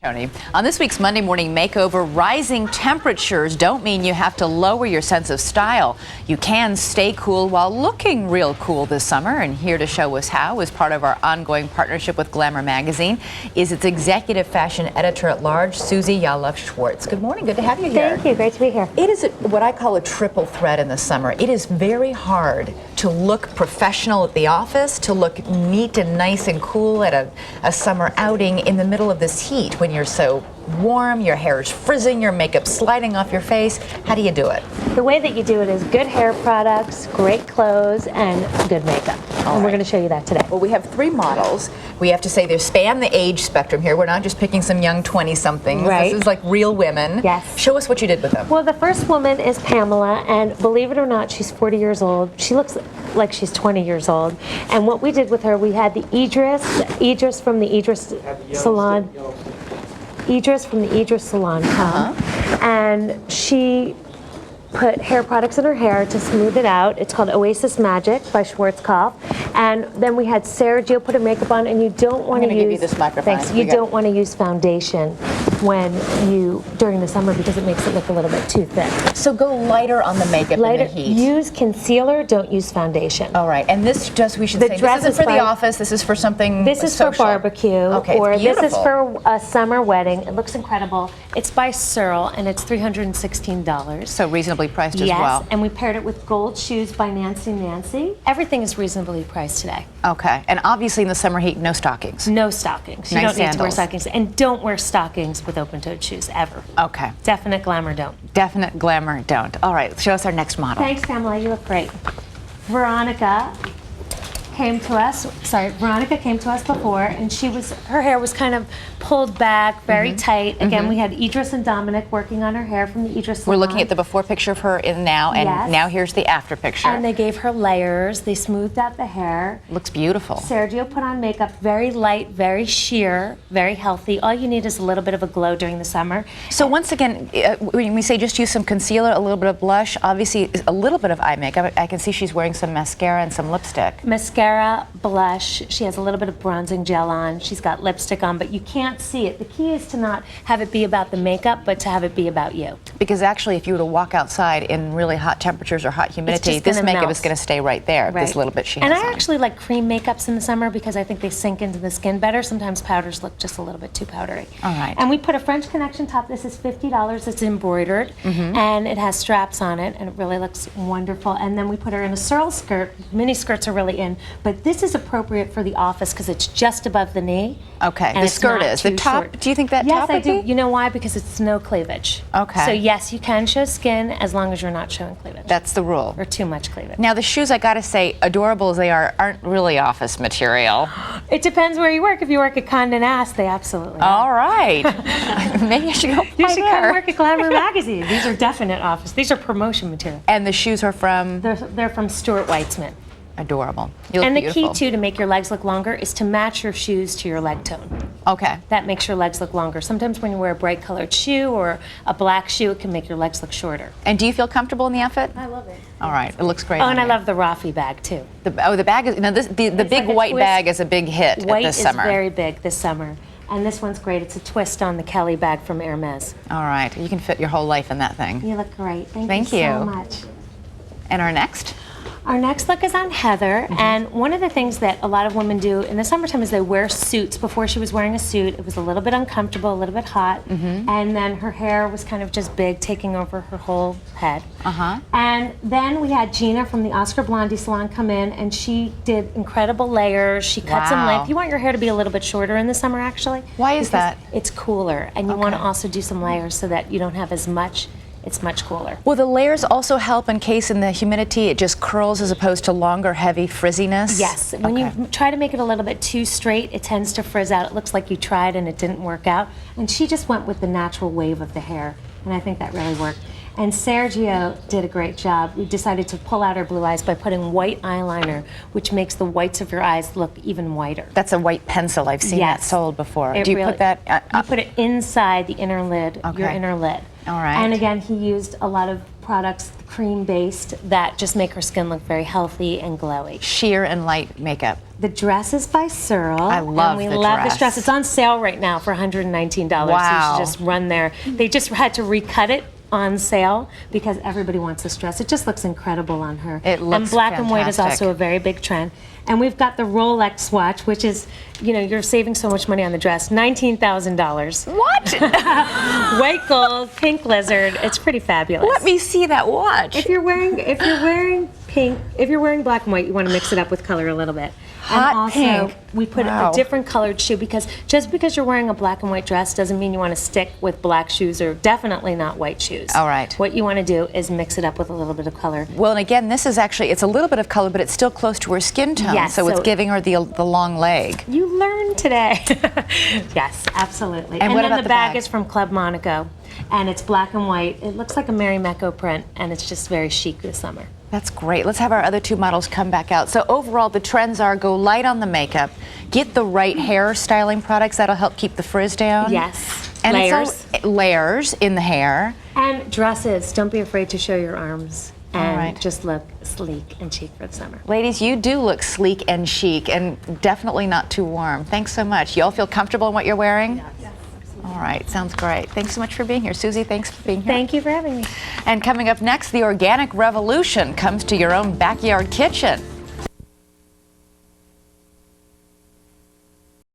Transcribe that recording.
On this week's Monday Morning Makeover, rising temperatures don't mean you have to lower your sense of style. You can stay cool while looking real cool this summer, and here to show us how is part of our ongoing partnership with Glamour magazine is its executive fashion editor-at-large, Susie Yalof-Schwartz. Good morning. Good to have you here. Thank you. Great to be here. It is what I call a triple threat in the summer. It is very hard to look professional at the office, to look neat and nice and cool at a summer outing in the middle of this heat when you're so warm, your hair is frizzing, your makeup sliding off your face. How do you do it? The way that you do it is good hair products, great clothes, and good makeup. And we're going to show you that today. Well, we have three models. We have to say they span the age spectrum here. We're not just picking some young 20-somethings. Right. This is like real women. Yes. Show us what you did with them. Well, the first woman is Pamela, and believe it or not, she's 40 years old. She looks like she's 20 years old. And what we did with her, we had the Idris from the Idris Salon. Idris from the Idris Salon come, and she put hair products in her hair to smooth it out. It's called Oasis Magic by Schwarzkopf. And then we had Sergio put her makeup on, and you don't want to use. Give you this microphone. Thanks. You don't want to use foundation during the summer because it makes it look a little bit too thick. So go lighter on the makeup Lighter. in the heat. Use concealer. Don't use foundation. All right, and this we should The say, dress this isn't is for the fine. office. This is for something. This is social. for barbecue, Okay, or it's this is beautiful. for a summer wedding. It looks incredible. It's by Searle, and it's $316. So reasonably priced as Yes, well. and we paired it with gold shoes by Nancy Nancy. Everything is reasonably priced today. Okay, and obviously in the summer heat, no stockings. No stockings. You Nice don't need to wear sandals. stockings, and don't wear stockings with open-toed shoes ever. Okay. Definite glamour don't. Definite glamour, don't. All right, show us our next model. Thanks, Pamela. You look great. Veronica came to us. Veronica came to us before, and her hair was kind of pulled back, very tight. Again, we had Idris and Dominic working on her hair from the Idris Salon. We're looking at the before picture of her in now, and Yes. now here's the after picture. And they gave her layers. They smoothed out the hair. Looks beautiful. Sergio put on makeup, very light, very sheer, very healthy. All you need is a little bit of a glow during the summer. So once again, when we say just use some concealer, a little bit of blush, obviously a little bit of eye makeup. I can see she's wearing some mascara and some lipstick. Mascara, blush. She has a little bit of bronzing gel on. She's got lipstick on, but you can't see it. The key is to not have it be about the makeup, but to have it be about you. Because actually, if you were to walk outside in really hot temperatures or hot humidity, just this gonna makeup melt. is going to stay right there. Right. This little bit she has And I on. actually like cream makeups in the summer because I think they sink into the skin better. Sometimes powders look just a little bit too powdery. All right. And we put a French Connection top. This is $50. It's embroidered, and it has straps on it, and it really looks wonderful. And then we put her in a Searle skirt. Mini skirts are really in, but this is appropriate for the office because it's just above the knee. Okay, and the it's skirt not is. The too top, short. do you think that yes, top I would do. be? You know why? Because it's no cleavage. Okay. So yes, you can show skin as long as you're not showing cleavage. That's the rule. or too much cleavage. Now the shoes, I gotta say, adorable as they are, aren't really office material. It depends where you work. If you work at Condé Nast, they absolutely are. All right. Maybe I should go You buy should there. come work at Glamour magazine. These are definite office. These are promotion material. And the shoes are from They're from Stuart Weitzman. adorable. You look And the beautiful. key too to make your legs look longer is to match your shoes to your leg tone. Okay. That makes your legs look longer. Sometimes when you wear a bright colored shoe or a black shoe, it can make your legs look shorter. And do you feel comfortable in the outfit? I love it. All right. It looks great. Oh, on and I you. lig the Rafi bag too. The bag is. The It's big like a white twist. bag is a big hit White this is summer. very big this summer. And this one's great. It's a twist on the Kelly bag from Hermes. All right. You can fit your whole life in that thing. You look great. Thank you you. so much. And our next? Our next look is on Heather, and one of the things that a lot of women do in the summertime is they wear suits. Before she was wearing a suit, it was a little bit uncomfortable, a little bit hot, and then her hair was kind of just big, taking over her whole head. And then we had Gina from the Oscar Blondie Salon come in, and she did incredible layers. She cut some Wow. length. You want your hair to be a little bit shorter in the summer, actually. Why is because that? It's cooler, and you want to Okay. also do some layers so that you don't have as much. It's much cooler. Will the layers also help in case in the humidity it just curls as opposed to longer, heavy frizziness? Yes, when you try to make it a little bit too straight, it tends to frizz out. It looks like you tried and it didn't work out. And she just went with the natural wave of the hair, and I think that really worked. And Sergio did a great job. We decided to pull out her blue eyes by putting white eyeliner, which makes the whites of your eyes look even whiter. That's a white pencil. I've seen that Yes. sold before. It Do you really- put that? You put it inside the inner lid, your Okay. inner lid. All right. And again, he used a lot of products, cream-based, that just make her skin look very healthy and glowy. Sheer and light makeup. The dress is by Searle. I love and we the love dress. this dress. It's on sale right now for $119. Wow. So you should just run there. They just had to recut it on sale because everybody wants this dress. It just looks incredible on her. It looks And black and white is fantastic. also a very big trend. And we've got the Rolex watch, which is, you know, you're saving so much money on the dress. $19,000. What? White gold, pink lizard. It's pretty fabulous. Let me see that watch. If you're wearing pink, if you're wearing black and white, you want to mix it up with color a little bit. Hot and also, pink. we put Wow. a different colored shoe because just because you're wearing a black and white dress doesn't mean you want to stick with black shoes or definitely not white shoes. All right. What you want to do is mix it up with a little bit of color. Well, and again, this is actually, it's a little bit of color, but it's still close to her skin tone. Yes, so it's so- giving her the long leg. You learned today. Yes, absolutely. And what then about the the bag? bag is from Club Monaco, and it's black and white. It looks like a Mary Mecco print, and it's just very chic this summer. That's great. Let's have our other two models come back out. So overall, the trends are go light on the makeup, get the right hair styling products. That'll help keep the frizz down. Yes. And Layers. Layers in the hair. And dresses, don't be afraid to show your arms and right. just look sleek and chic for the summer. Ladies, you do look sleek and chic and definitely not too warm. Thanks so much. You all feel comfortable in what you're wearing? Yes. All right, sounds great. Thanks so much for being here. Susie, thanks for being here. Thank you for having me. And coming up next, the organic revolution comes to your own backyard kitchen.